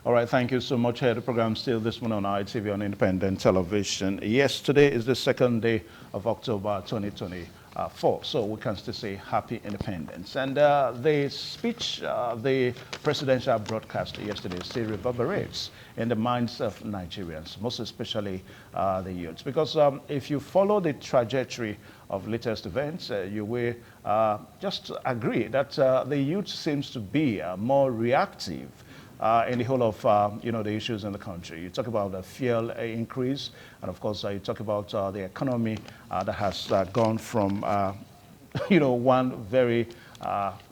All right, thank you so much. Here, the program still this morning on ITV on Independent Television. Yes, today is the second day of October 2024, so we can still say happy independence. And the speech, the presidential broadcast yesterday still reverberates in the minds of Nigerians, most especially the youths. Because if you follow the trajectory of latest events, you will just agree that the youth seems to be more reactive in the whole of the issues in the country. You talk about the fuel increase, and of course you talk about the economy that has gone from one very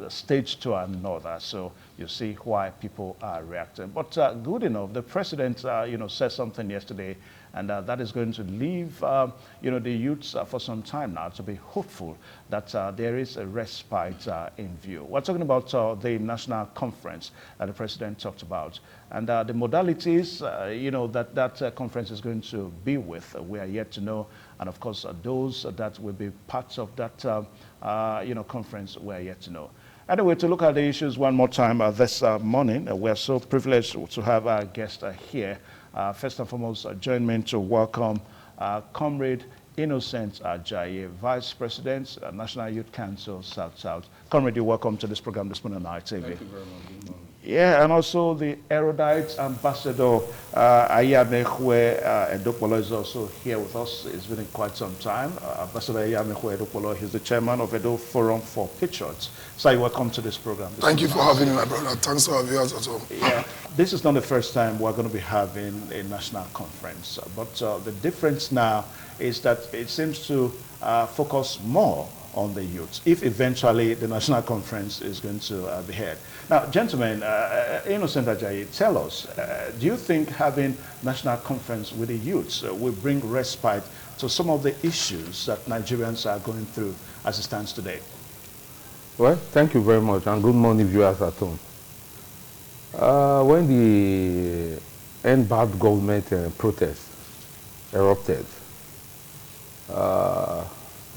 stage to another. So you see why people are reacting. But good enough, the president said something yesterday, and that is going to leave the youths for some time now to be hopeful that there is a respite in view. We're talking about the national conference that the president talked about, and the modalities that conference is going to be with. We are yet to know, and of course those that will be parts of that conference, we are yet to know. Anyway, to look at the issues one more time this morning, we're so privileged to have our guest here. First and foremost, join me to welcome Comrade Innocent Ajayi, Vice President, National Youth Council, South. Comrade, you're welcome to this program this morning on ITV. Thank you very much. Good morning. Yeah, and also the erudite ambassador, Ayamekwe Edopolo, is also here with us. It's been quite some time. Ambassador Ayamekwe Edopolo, he's the chairman of Edo Forum for Patriots. So you're welcome to this program. Thank you for having me, my brother. Thanks for having us also. Yeah, this is not the first time we're going to be having a national conference, but the difference now is that it seems to focus more on the youth, if eventually the national conference is going to be held. Now, gentlemen, Innocent Ajayi, tell us, do you think having national conference with the youths will bring respite to some of the issues that Nigerians are going through as it stands today? Well, thank you very much, and good morning, viewers at home. When the End Bad Government protest erupted,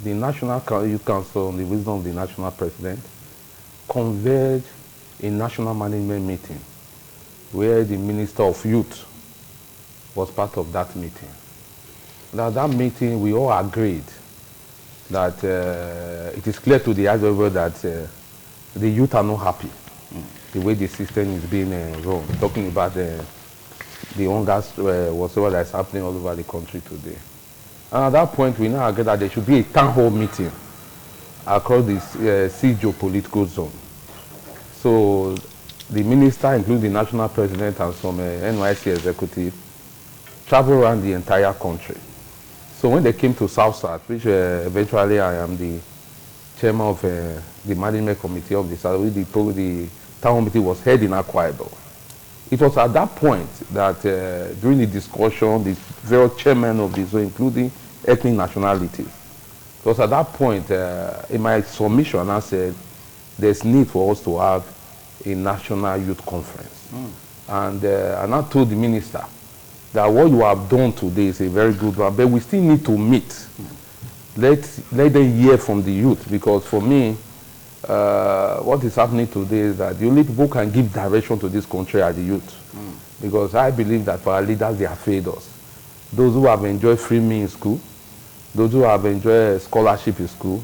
the National Youth Council, on the wisdom of the National President, convened a national management meeting where the Minister of Youth was part of that meeting. Now, that meeting, we all agreed that it is clear to the observer that the youth are not happy the way the system is being run. Talking about the hunger, whatsoever that is happening all over the country today. And at that point, we now agree that there should be a town hall meeting across the geopolitical zone. So the minister, including the national president and some NYC executive, travel around the entire country. So when they came to South, which eventually I am the chairman of the management committee of the South, the town hall meeting was held in Akwa Ibom. It was at that point that during the discussion, the various chairmen of the zone, including ethnic nationalities, it was at that point in my submission I said there's need for us to have a national youth conference. And I told the minister that what you have done today is a very good one, but we still need to meet. Let them hear from the youth, because for me, what is happening today is that the only people who can give direction to this country are the youth. Because I believe that for our leaders, they have failed us. Those who have enjoyed free meal in school, those who have enjoyed scholarship in school,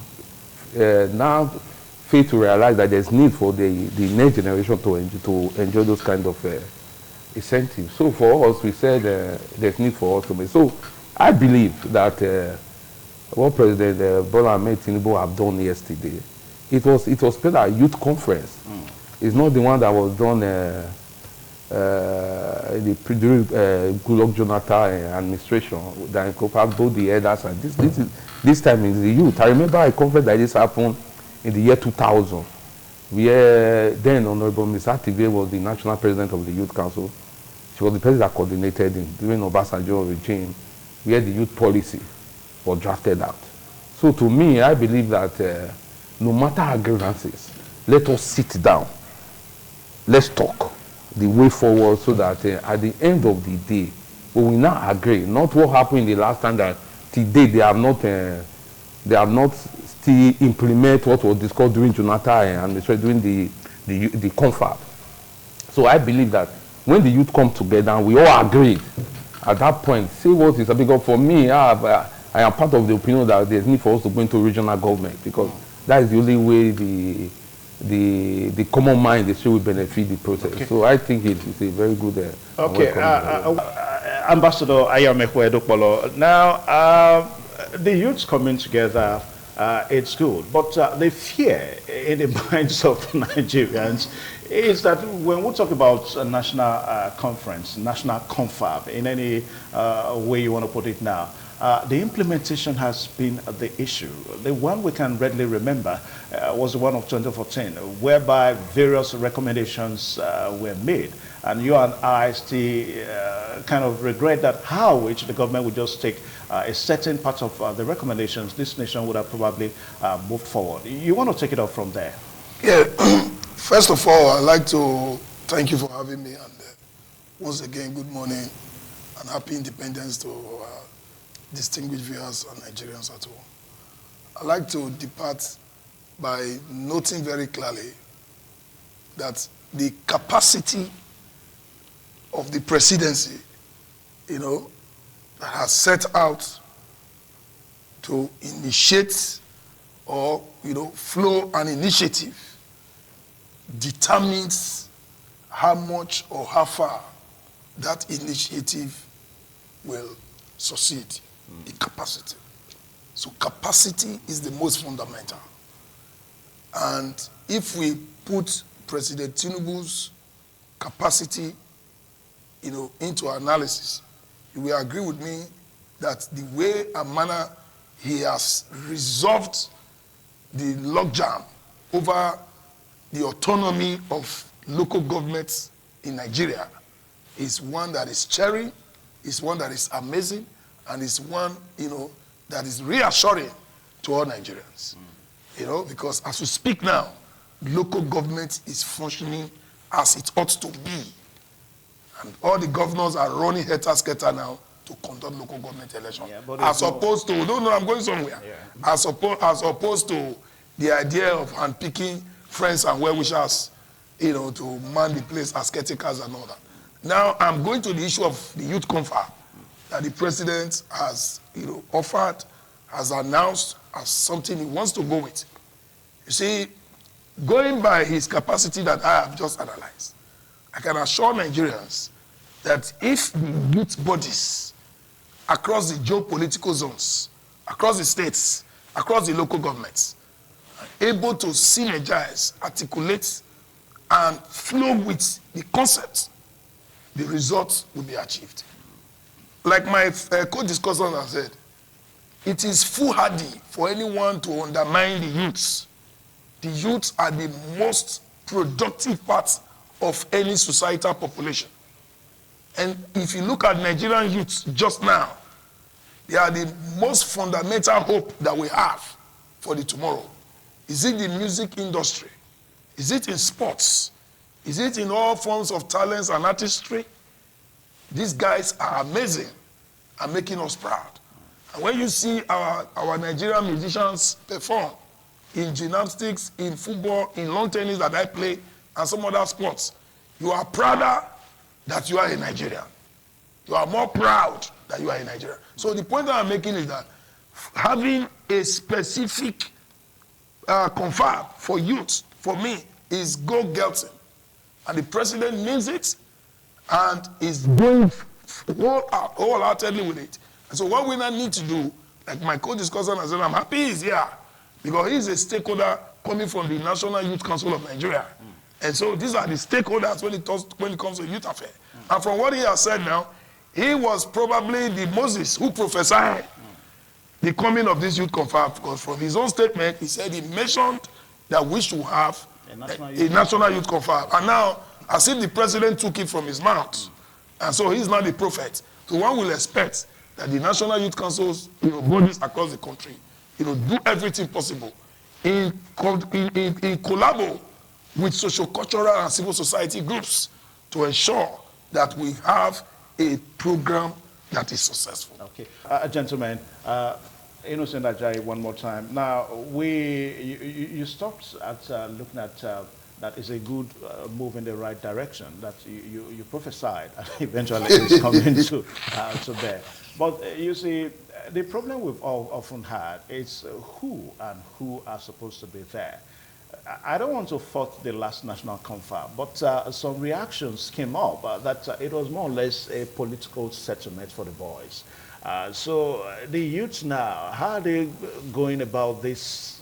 now fail to realize that there's need for the next generation to enjoy those kind of incentives. So for us, we said there's need for us to make. So I believe that what President Bola Ahmed Tinubu have done yesterday, it was part of a youth conference. It's not the one that was done during Goodluck Jonathan administration that incorporated both the elders, and this time is the youth. I remember a conference like this happened in the year 2000, where then Honorable Ms. Ative was the national president of the Youth Council. She was the person that coordinated in during Obasanjo regime, where the youth policy was drafted out. So to me, I believe that no matter our grievances, let us sit down, let's talk the way forward, so that at the end of the day, we will now agree, not what happened in the last time, that today they have not still implement what was discussed during Jonathan and during the confab. So I believe that when the youth come together and we all agree, at that point, say what is, because for me, I am part of the opinion that there's need for us to go into regional government, because that is the only way the common mind, the state will benefit the process. Okay. So I think it's a very good. Okay, Ambassador Ayamekwe Edokpolo. Now, the youths coming together, it's good, but the fear in the minds of Nigerians is that when we talk about a national conference, national confab, in any way you want to put it now, the implementation has been the issue. The one we can readily remember was the one of 2014, whereby various recommendations were made. And you and I still kind of regret that how which the government would just take a certain part of the recommendations, this nation would have probably moved forward. You want to take it up from there? Yeah, first of all, I'd like to thank you for having me. And once again, good morning and happy independence to distinguished viewers and Nigerians at home. I'd like to depart by noting very clearly that the capacity of the presidency, that has set out to initiate or, flow an initiative determines how much or how far that initiative will succeed. The capacity. So capacity is the most fundamental. And if we put President Tinubu's capacity, into analysis, you will agree with me that the way and manner he has resolved the logjam over the autonomy of local governments in Nigeria is one that is cheering, is one that is amazing, and is one, that is reassuring to all Nigerians. Because as we speak now, local government is functioning as it ought to be. And all the governors are running helter-skelter now to conduct local government elections. Yeah, as opposed to, no, I'm going somewhere. Yeah. As opposed to the idea of handpicking friends and well-wishers, to man the place as caretakers and all that. Now, I'm going to the issue of the youth confab that the president has, offered, has announced as something he wants to go with. You see, going by his capacity that I have just analyzed, I can assure Nigerians that if the youth bodies across the geopolitical zones, across the states, across the local governments, are able to synergize, articulate, and flow with the concepts, the results will be achieved. Like my co-discussant has said, it is foolhardy for anyone to undermine the youths. The youths are the most productive part of any societal population. And if you look at Nigerian youths just now, they are the most fundamental hope that we have for the tomorrow. Is it the music industry? Is it in sports? Is it in all forms of talents and artistry? These guys are amazing and making us proud. And when you see our Nigerian musicians perform in gymnastics, in football, in lawn tennis that I play, and some other sports, you are prouder that you are a Nigerian. You are more proud that you are a Nigerian. So the point that I'm making is that having a specific confab for youth, for me, is go-gelting. And the president means it and is going wholeheartedly with it. And so what we now need to do, like my co-discussant has said, I'm happy he's here because he's a stakeholder coming from the National Youth Council of Nigeria. And so these are the stakeholders when it comes to youth affairs. And from what he has said now, he was probably the Moses who prophesied the coming of this youth confab, because from his own statement, he said he mentioned that we should have a national youth confab. And now, as if the president took it from his mouth. And so he's not the prophet. So one will expect that the National Youth Councils, bodies across the country, do everything possible in collabo with socio-cultural and civil society groups to ensure that we have a program that is successful. Okay. Gentlemen, Innocent Ajayi, one more time. Now, you stopped at looking at that is a good move in the right direction that you prophesied and eventually it's coming to bear. But you see, the problem we've all often had is who and who are supposed to be there. I don't want to fault the last national conference, but some reactions came up that it was more or less a political settlement for the boys. So the youths now, how are they going about this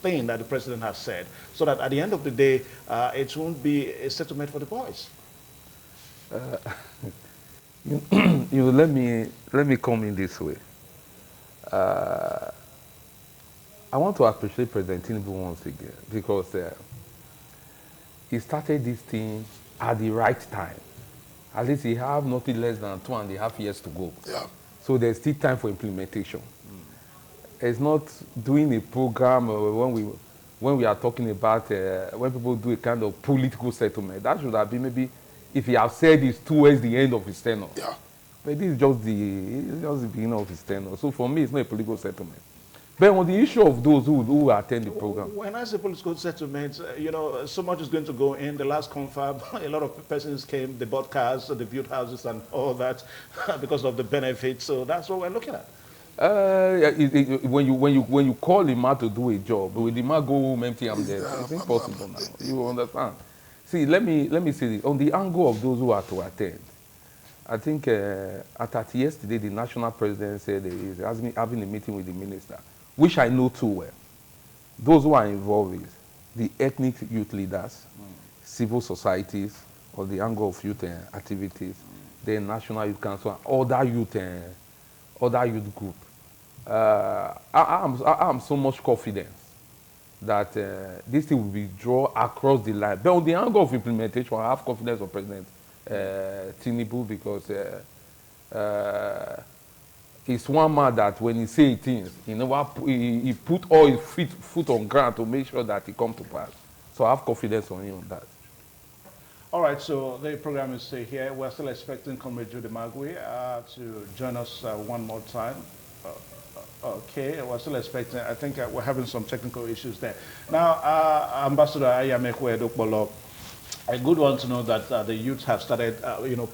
thing that the president has said, so that at the end of the day, it won't be a settlement for the boys? Let me come in this way. I want to appreciate President Tinubu once again because he started this thing at the right time. At least he have nothing less than 2.5 years to go. Yeah. So there's still time for implementation. It's not doing a program when we are talking about when people do a kind of political settlement. That should have been maybe if he have said this towards the end of his tenure. Yeah. But this is just the beginning of his tenure. So for me, it's not a political settlement. But on the issue of those who attend the program. When I say political settlements, you know, so much is going to go in. The last confab, a lot of persons came, they bought cars, they built houses and all that because of the benefits. So that's what we're looking at. When you call him out to do a job, will the man go home empty-handed? It's impossible now. You understand? See, let me say this. On the angle of those who are to attend, I think at yesterday, the national president said he has been having a meeting with the minister, which I know too well. Those who are involved is the ethnic youth leaders, civil societies, or the angle of youth activities, the National Youth Council, other youth group. I'm so much confident that this thing will be drawn across the line. But on the angle of implementation, I have confidence of President Tinubu because he's one man that when he say things, he put all his foot on ground to make sure that it comes to pass. So I have confidence on him on that. All right, so the program is still here. We're still expecting Comrade Judy Magui to join us one more time. Okay, we're still expecting. I think we're having some technical issues there. Now, Ambassador Ayamekwe Edokpolo, a good one to know that the youth have started,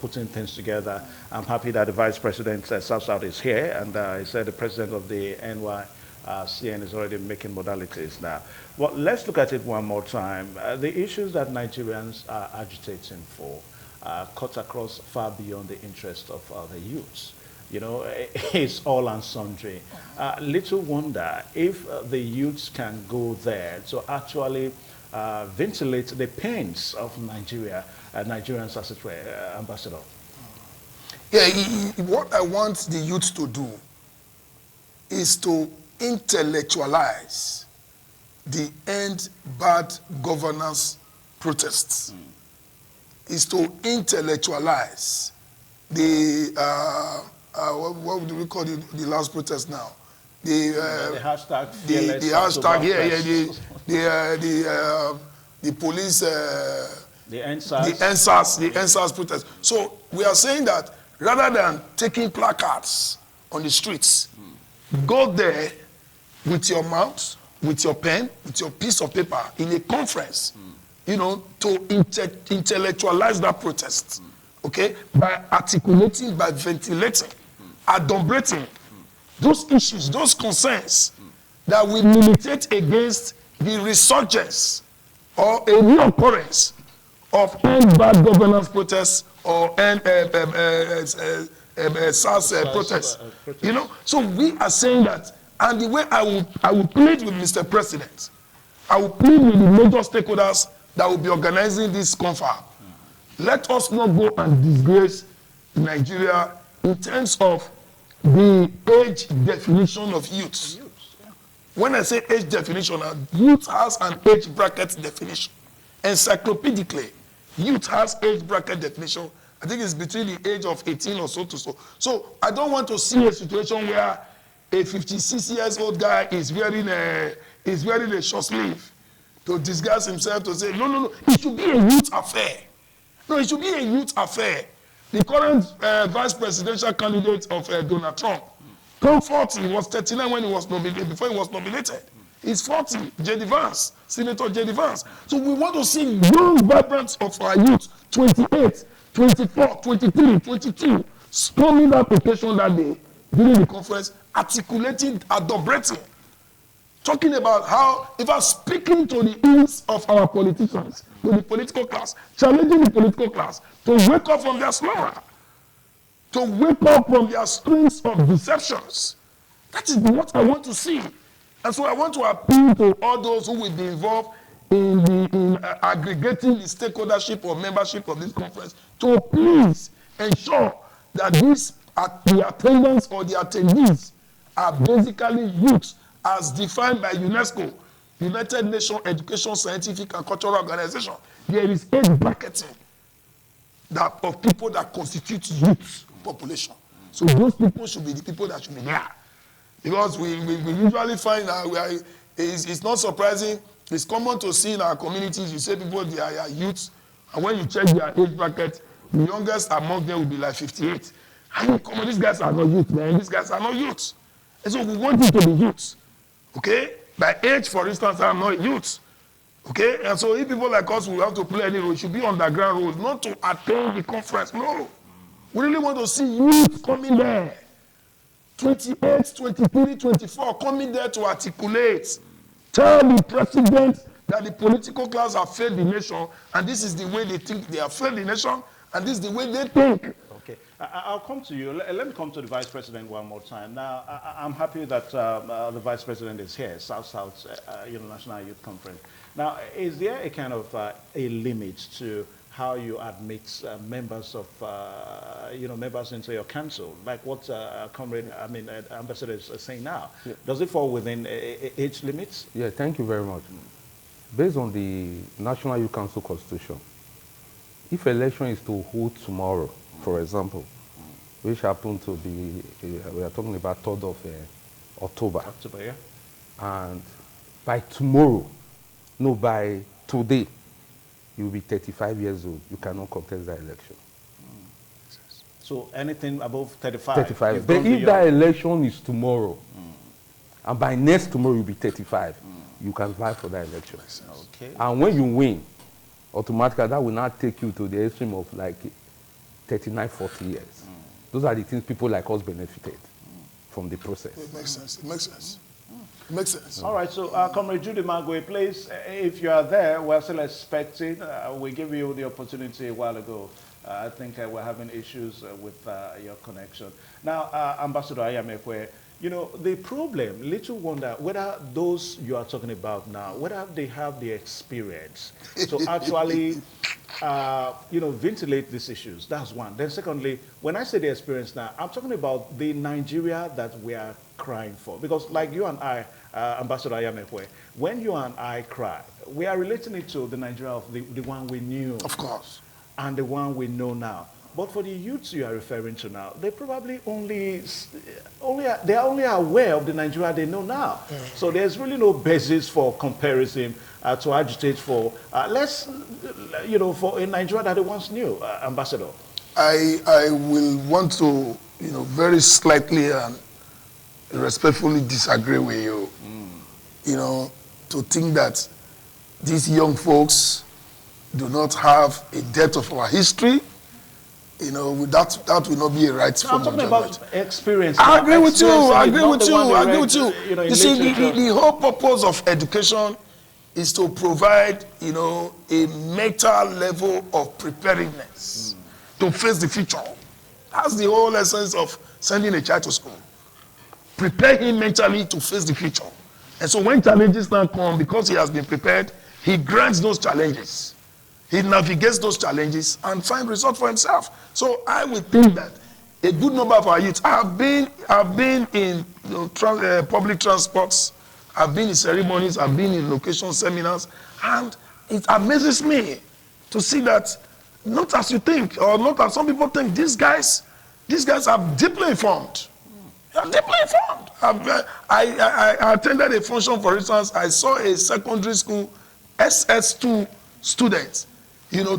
putting things together. I'm happy that the Vice President South is here, and he said the President of the NYCN is already making modalities now. Well, let's look at it one more time. The issues that Nigerians are agitating for cut across far beyond the interest of the youths. You know, it's all and sundry. Little wonder if the youths can go there to actually ventilate the pains of Nigerians, as it were, Ambassador. Yeah, what I want the youth to do is to intellectualize the end bad governance protests. Is to intellectualize the what do we call it, the last protest now? The hashtag. The hashtag. The police. The NSAS. The NSAS protest. So we are saying that rather than taking placards on the streets, go there with your mouth, with your pen, with your piece of paper in a conference, to intellectualize that protest. Okay, by articulating, by ventilating, adumbrating those issues, those concerns that will militate against the resurgence or a reoccurrence of end bad governance protests or end SARS protests. So we are saying that, and the way I will plead with Mr. President, I will plead with the major stakeholders that will be organizing this conference. Let us not go and disgrace Nigeria in terms of the age definition of youth. When I say age definition, youth has an age bracket definition. Encyclopedically, youth has age bracket definition. I think it's between the age of 18 or so to so. So I don't want to see a situation where a 56-year-old guy is wearing a short sleeve to disguise himself to say, no, it should be a youth affair. No, it should be a youth affair. The current vice presidential candidate of Donald Trump, Comfort, he was 39 when he was nominated, before he was nominated. is 40. J.D. Vance, Senator J.D. Vance. So we want to see young, vibrant of our youth, 28, 24, 23, 22, storming that occasion that day during the conference, articulating, adumbrating, talking about how, if I'm speaking to the ears of our politicians, to the political class, challenging the political class to wake up from their slumber, to wake up from their strings of deceptions. That is what I want to see. And so I want to appeal to all those who will be involved in aggregating the stakeholdership or membership of this conference to please ensure that the attendants or the attendees are basically youth as defined by UNESCO, United Nations Education, Scientific and Cultural Organization. There is age bracketing of people that constitute youth population. So those people should be the people that should be there. Because we usually find that it's not surprising. It's common to see in our communities, you say people, they are youths, and when you check their age bracket, the youngest among them will be like 58. I mean, come on, these guys are not youth, man. These guys are not youths. And so we want it to be youths. Okay? By age, for instance, I'm not youth. Okay? And so if people like us will have to play any role, it should be underground roles, not to attend the conference. No. We really want to see youth coming there. 28, 23, 24, coming there to articulate. Tell the president that the political class have failed the nation, and this is the way they think they have failed the nation, and this is the way they think. Okay, I'll come to you. Let me come to the Vice President one more time. Now, I'm happy that the Vice President is here, South-South National Youth Conference. Now, is there a kind of a limit to how you admit members of, members into your council, like what Ambassador is saying now? Yeah. Does it fall within age limits? Yeah, thank you very much. Based on the National Youth Council Constitution, if election is to hold tomorrow, for example, which happened to be, we are talking about 3rd of October. October, yeah. And by tomorrow, no, by today, you will be 35 years old. You cannot contest that election. So anything above 35? 35. But if that election is tomorrow, and by next tomorrow you'll be 35, you can vie for that election. Okay. And when you win, automatically that will not take you to the extreme of like 39, 40 years. Those are the things people like us benefited from the process. It makes sense. It makes sense. It makes sense. All right, so Comrade Judy Magwe, please, if you are there, we're still expecting. We gave you the opportunity a while ago. I think we're having issues with your connection. Now, Ambassador Ayamekwe, the problem, little wonder whether those you are talking about now, whether they have the experience to actually, ventilate these issues. That's one. Then secondly, when I say the experience now, I'm talking about the Nigeria that we are crying for. Because like you and I, Ambassador Ayamekwe, when you and I cry, we are relating it to the Nigeria of the one we knew. Of course. And the one we know now. But for the youths you are referring to now, they probably they are only aware of the Nigeria they know now. So there's really no basis for comparison to agitate for for a Nigeria that they once knew, Ambassador. I will want to, very slightly and respectfully disagree with you. To think that these young folks do not have a depth of our history, that will not be a right form of judgment. I'm talking about experience. I agree with you. I agree with you. You see, the whole purpose of education is to provide, a mental level of preparedness to face the future. That's the whole essence of sending a child to school. Prepare him mentally to face the future. And so when challenges now come, because he has been prepared, he grants those challenges. He navigates those challenges and finds results for himself. So I would think that a good number of our youth, I've been in public transports, I've been in ceremonies, I've been in location seminars, and it amazes me to see that not as you think, or not as some people think, these guys are deeply informed. They are deeply informed. I attended a function, for instance, I saw a secondary school SS2 student,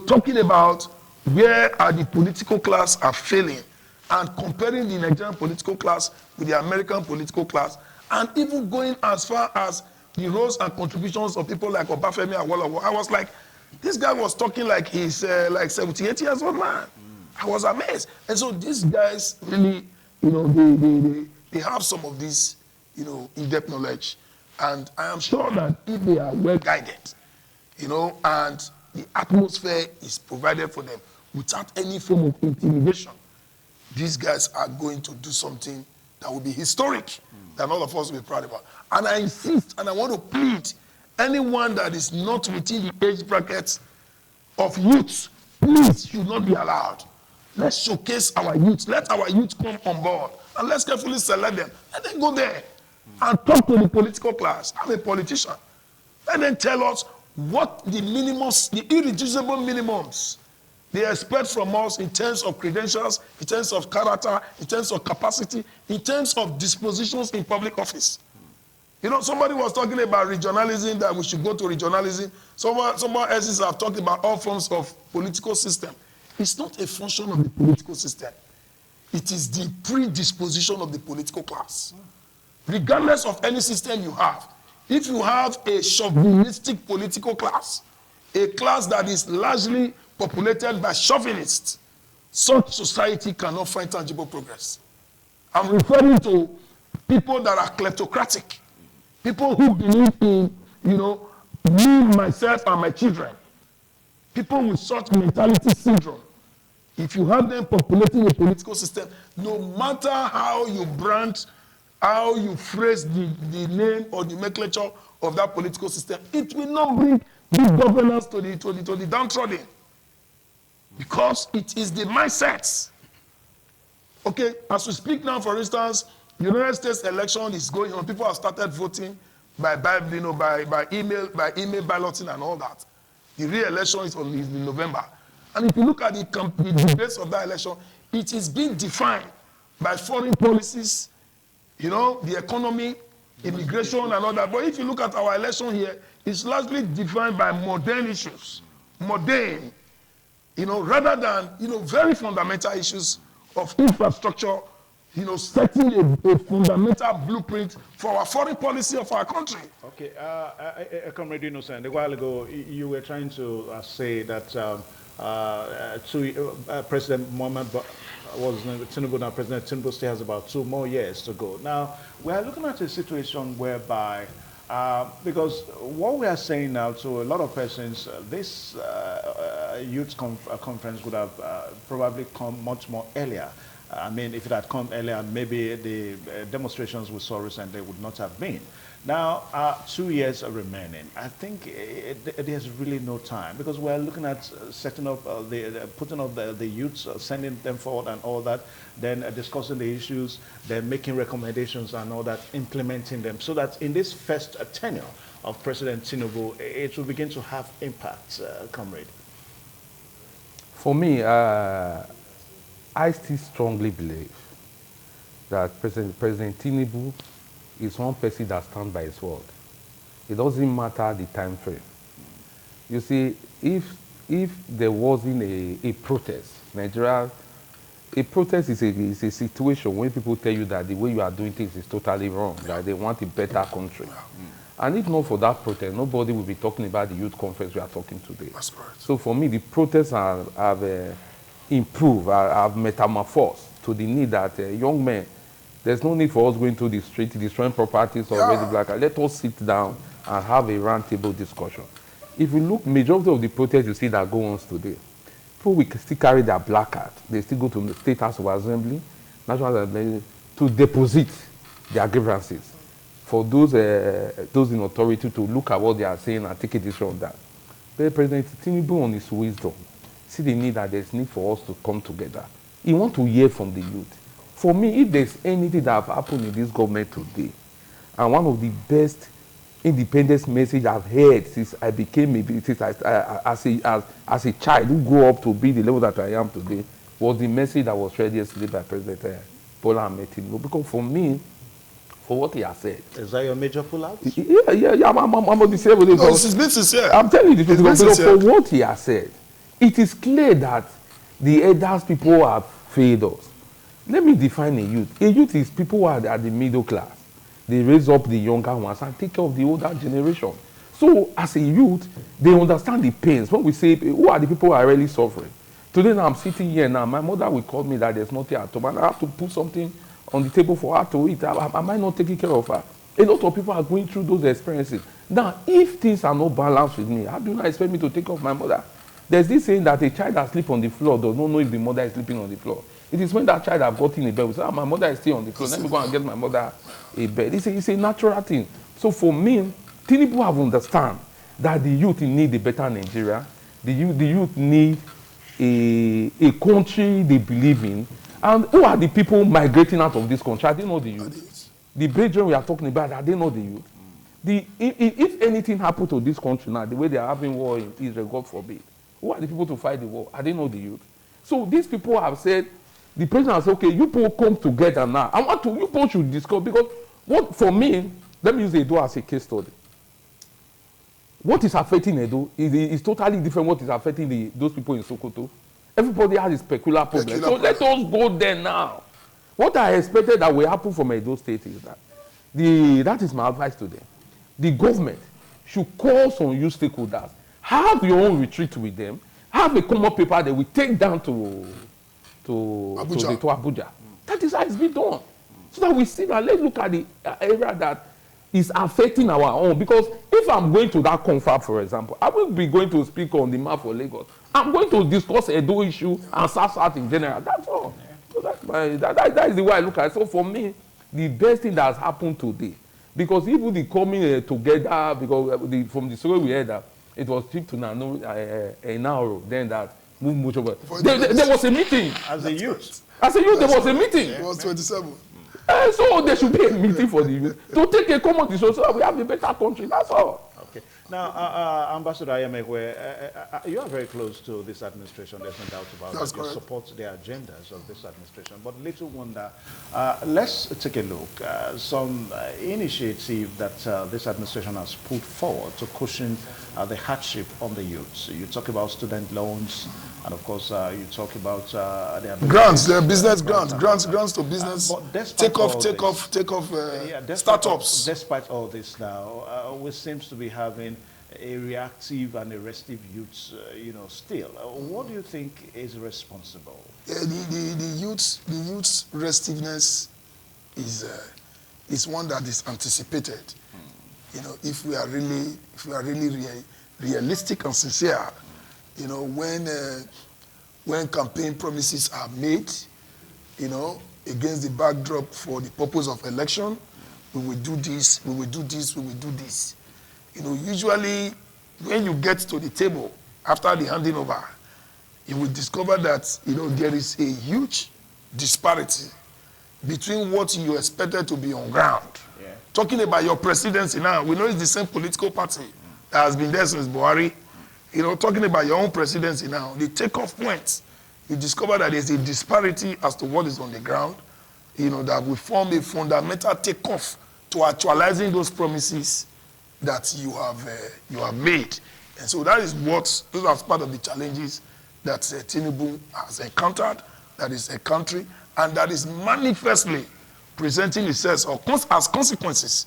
talking about where are the political class are failing and comparing the Nigerian political class with the American political class, and even going as far as the roles and contributions of people like Obafemi Awolowo, I was like, this guy was talking like he's like 78 years old man. I was amazed. And so these guys really, you know, they have some of this, you know, in-depth knowledge. And I am sure that if they are well guided, you know, and the atmosphere is provided for them without any form of intimidation, these guys are going to do something that will be historic, that all of us will be proud about. And I insist, and I want to plead, anyone that is not within the age brackets of youth, please should not be allowed. Let's showcase our youth. Let our youth come on board. And let's carefully select them. Let them go there and talk to the political class. I'm a politician. Let them tell us what the minimums, the irreducible minimums they expect from us in terms of credentials, in terms of character, in terms of capacity, in terms of dispositions in public office. You know, somebody was talking about regionalism, that we should go to regionalism. Someone else have talked about all forms of political system. It's not a function of the political system. It is the predisposition of the political class. Regardless of any system you have, if you have a chauvinistic political class, a class that is largely populated by chauvinists, such society cannot find tangible progress. I'm referring to people that are kleptocratic, people who believe in, you know, me, myself, and my children. People with such mentality syndrome. If you have them populating a political system, no matter how you brand, how you phrase the name or the nomenclature of that political system, it will not bring good governance to the downtrodden. Because it is the mindsets. Okay, as we speak now, for instance, the United States election is going on. People have started voting by email balloting and all that. The real election is in November. And if you look at the debates of that election, it is being defined by foreign policies, you know, the economy, immigration and all that. But if you look at our election here, it's largely defined by modern issues. Modern. You know, rather than, you know, very fundamental issues of infrastructure, you know, setting a fundamental blueprint for our foreign policy of our country. Okay, Comrade Innocent, a while ago, you were trying to say that President Muhammad was Tinubu, now President Tinubu still has about 2 more years to go. Now, we are looking at a situation whereby because what we are saying now to a lot of persons, this youth conference would have probably come much more earlier. I mean, if it had come earlier, maybe the demonstrations we saw recently would not have been. Now, 2 years are remaining. I think there's really no time because we're looking at setting up, putting up the youths, sending them forward and all that, then discussing the issues, then making recommendations and all that, implementing them, so that in this first tenure of President Tinubu, it will begin to have impact, Comrade. For me, I still strongly believe that President Tinubu is one person that stands by his word. It doesn't matter the time frame. You see, if there wasn't a protest, Nigeria, a protest is a situation when people tell you that the way you are doing things is totally wrong, that they want a better country. And if not for that protest, nobody will be talking about the youth conference we are talking today. That's correct. So for me, the protests have improved, have metamorphosed to the need that young men, there's no need for us going to the street, destroying properties already black. Let us sit down and have a roundtable discussion. If you look, majority of the protests you see that go on today, people will still carry their placard. They still go to the State House of Assembly, National Assembly, to deposit their grievances for those in authority to look at what they are saying and take a decision on that. But President Tinubu, on his wisdom, see the need that there's need for us to come together. He wants to hear from the youth. For me, if there's anything that have happened in this government today, and one of the best independence message I've heard since I became as a child who grew up to be the level that I am today, was the message that was read yesterday by President Bola Ahmed Tinubu. Because for me, for what he has said. Is that your major pullout? Yeah, I'm on the same with it. No, this is been sincere. I'm telling you the truth. For what he has said, it is clear that the elders people have failed us. Let me define a youth. A youth is people who are at the middle class. they raise up the younger ones and take care of the older generation. So as a youth, they understand the pains. When we say, who are the people who are really suffering? Today now I'm sitting here now, my mother will call me that there's nothing at home and I have to put something on the table for her to eat. Am I not taking care of her? A lot of people are going through those experiences. Now, if things are not balanced with me, how do you not expect me to take care of my mother? There's this saying that a child that sleeps on the floor does not know if the mother is sleeping on the floor. It is when that child has gotten a bed, we say, my mother is still on the floor, let me go and get my mother a bed. It's a natural thing. So for me, Tinubu have understand that the youth need a better Nigeria. The youth need a country they believe in. And who are the people migrating out of this country? I didn't know the youth. The brethren we are talking about, I didn't know the youth. If anything happened to this country now, the way they are having war in Israel, God forbid, who are the people to fight the war? I didn't know the youth. So these people have said, the president has said, okay, you people come together now. I want to, you people should discuss, because what, for me, let me use Edo as a case study. What is affecting Edo is totally different what is affecting those people in Sokoto. Everybody has a peculiar problem. So let us go there now. What I expected that will happen from Edo State is that, that is my advice to them. The government should call some youth stakeholders, have your own retreat with them, have a common paper that we take down to Abuja. That is how it's been done. So that we see that, let's look at the area that is affecting our own. Because if I'm going to that confab, for example, I will be going to speak on the map for Lagos. I'm going to discuss Edo issue and South in general. That's all. So that is the way I look at it. So for me, the best thing that has happened today, because even the coming together, because from the story we heard that it was Chief to Nauro, then that moved much over. There was a meeting. As a youth. As a youth, there was a meeting. It was 27. So there should be a meeting for the youth to take a common decision so that we have a better country. That's all. Okay. Now, Ambassador Ayamekwe, you are very close to this administration. There's no doubt about that. You support the agendas of this administration. But little wonder, let's take a look. Some initiative that this administration has put forward to cushion the hardship on the youth. You talk about student loans, and of course, you talk about the grants, the business grants to business. Take off startups. Despite all this now, we seems to be having a reactive and a restive youth, still. What do you think is responsible? The youth's restiveness is one that is anticipated. If we are really realistic and sincere, when campaign promises are made, against the backdrop for the purpose of election, we will do this, we will do this, we will do this. Usually when you get to the table after the handing over, you will discover that, there is a huge disparity between what you expected to be on ground. Yeah. Talking about your presidency now, we know it's the same political party that has been there since Buhari. Talking about your own presidency now, the takeoff points, you discover that there's a disparity as to what is on the ground, that will form a fundamental takeoff to actualizing those promises that you have made. And so those are part of the challenges that Tinubu has encountered, that is a country, and that is manifestly presenting itself as consequences,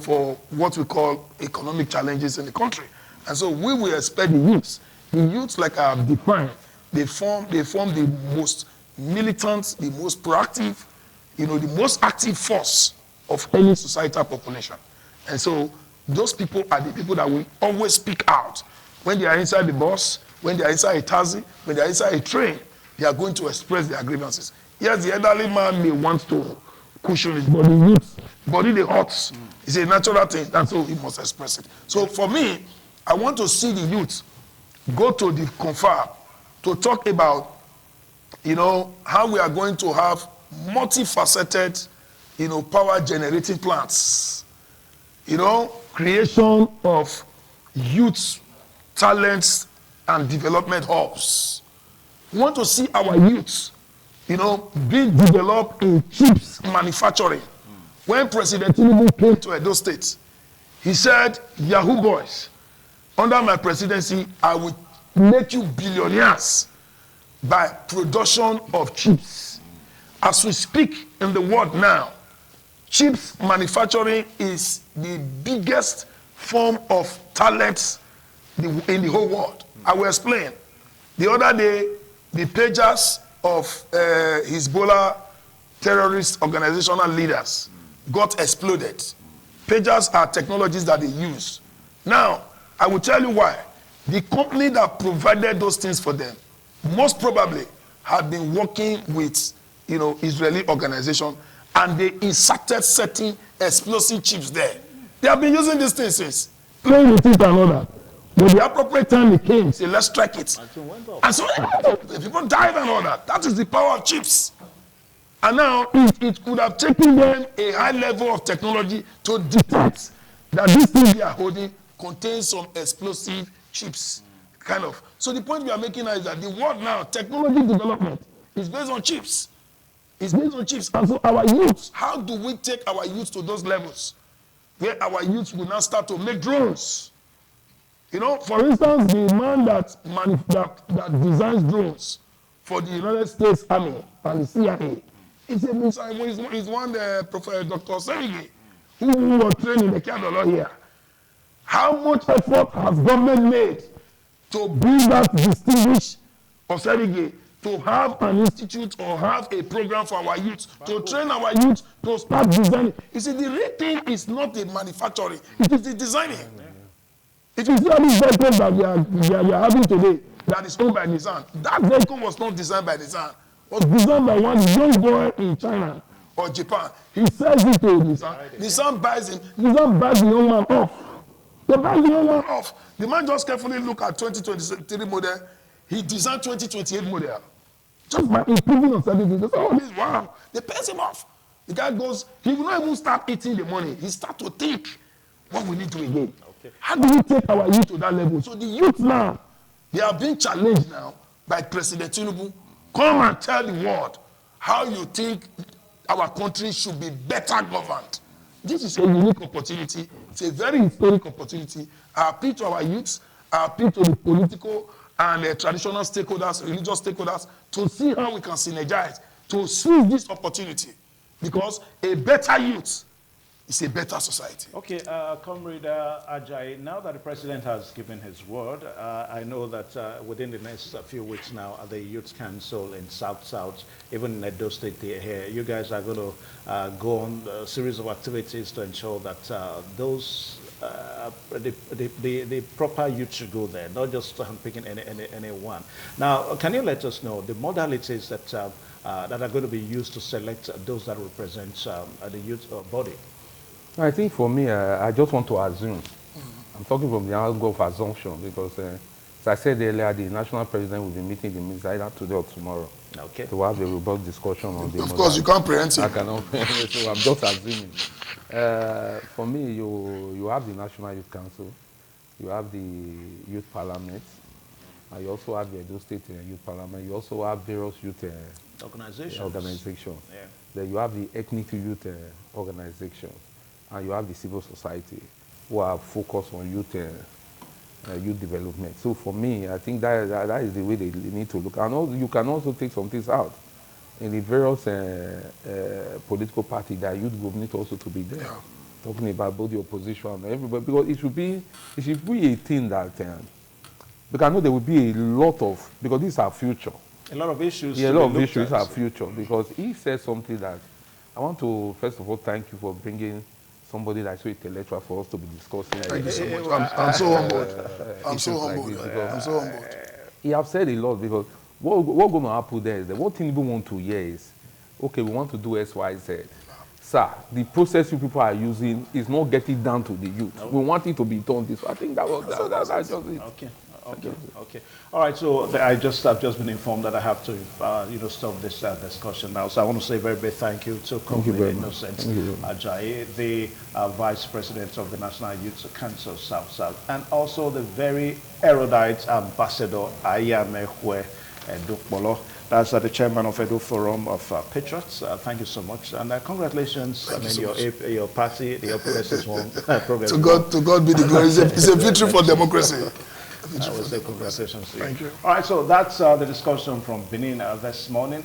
for what we call economic challenges in the country. And so we will expect the youths. The youths, like I have defined, they form the most militant, the most proactive, the most active force of any societal population. And so those people are the people that will always speak out. When they are inside the bus, when they are inside a taxi, when they are inside a train, they are going to express their grievances. Yes, the elderly man may want to cushion his body, body the hurts. It's a natural thing, that's so he must express it. So for me, I want to see the youth go to the confab to talk about, how we are going to have multifaceted, power generating plants. Creation of youth talents and development hubs. We want to see our youth, being developed in chips manufacturing. When President Tinubu came to Edo State, he said, Yahoo boys, under my presidency, I will make you billionaires by production of chips. As we speak in the world now, chips manufacturing is the biggest form of talent in the whole world. I will explain. The other day, the pagers of Hezbollah terrorist organizational leaders got exploded. Pagers are technologies that they use. Now, I will tell you why. The company that provided those things for them most probably had been working with, Israeli organization, and they inserted certain explosive chips there. They have been using these things since. Playing with it and all that. But the appropriate time it came, say, let's strike it. And so people died and all that. That is the power of chips. And now it could have taken them a high level of technology to detect that this thing they are holding contains some explosive chips. Kind of. So the point we are making now is that the world now, technology development is based on chips. It's based on chips. And so our youth, how do we take our youth to those levels where our youth will now start to make drones? For instance, the man that designs drones for the United States Army and the CIA, he's one Professor Dr. Sergey, who was trained in the Kadolo here. How much effort has government made to bring that distinguished Oserige to have an institute or have a program for our youth, to train our youth to start designing? You see, the real thing is not the manufacturing, it is the designing. It is not this vehicle that we are having today that is owned by Nissan. That vehicle was not designed by Nissan. It was designed by one young boy in China or Japan. He sells it to Nissan. Nissan buys him. Nissan buys the young man off. They buy the young man off. The man just carefully look at 2023 model. He designed 2028 model. Just by improving on certain things. They say, oh, this, wow. They pass him off. The guy goes, he will not even start eating the money. He start to think what we need to again. Okay. How do we take our youth to that level? So the youth now, they are being challenged now by President Tinubu. Come and tell the world how you think our country should be better governed. This is a unique opportunity. It's a very historic opportunity. I appeal to our youths, I appeal to the political and traditional stakeholders, religious stakeholders, to see how we can synergize, to seize this opportunity. Because a better youth is a better society. Okay, Comrade Ajayi, now that the president has given his word, I know that within the next few weeks now, at the Youth Council in South, even in Edo State here, you guys are going to go on a series of activities to ensure that the proper youth should go there, not just picking anyone. Now, can you let us know the modalities that are going to be used to select those that represent the youth body? I think for me, I just want to assume. I'm talking from the angle of assumption because, as I said earlier, the national president will be meeting the minister either today or tomorrow. Okay. To have a robust discussion on the. Of course, you can't preempt it. I cannot. So I'm just assuming. For me, you have the National Youth Council, you have the Youth Parliament, and you also have the Edo State Youth Parliament. You also have various youth organizations. Yeah. Then you have the ethnic youth organizations. And you have the civil society who are focused on youth development. So for me, I think that is the way they need to look. And also, you can also take some things out. In the various political parties, that youth group need also to be there. Yeah. Talking about both the opposition and everybody, because it should be a thing that, because I know there will be a lot of, because this is our future. A lot of issues. Yeah, a lot of issues are our future, because he said something that, I want to, first of all, thank you for bringing somebody that's so intellectual for us to be discussing. Thank you so much. I'm so humbled. I'm so humbled. I'm so humbled. He have said a lot, because what's going to happen there is that what Tinubu want to hear is, okay, we want to do X, Y, Z. Sir, the process you people are using is not getting down to the youth. No. We want it to be done this way. I think that's just it. Okay. All right. So I've just been informed that I have to, stop this discussion now. So I want to say a very big thank you to Comrade Innocent Ajayi, the Vice President of the National Youth Council South, and also the very erudite Ambassador Ayamekwe Dukbolo. That's the chairman of Edo Forum of Patriots. Thank you so much, and congratulations. Your party, the Progressive one. To God be the glory. It's a victory for democracy. I will say congratulations to you. Thank you. All right, so that's the discussion from Benin this morning.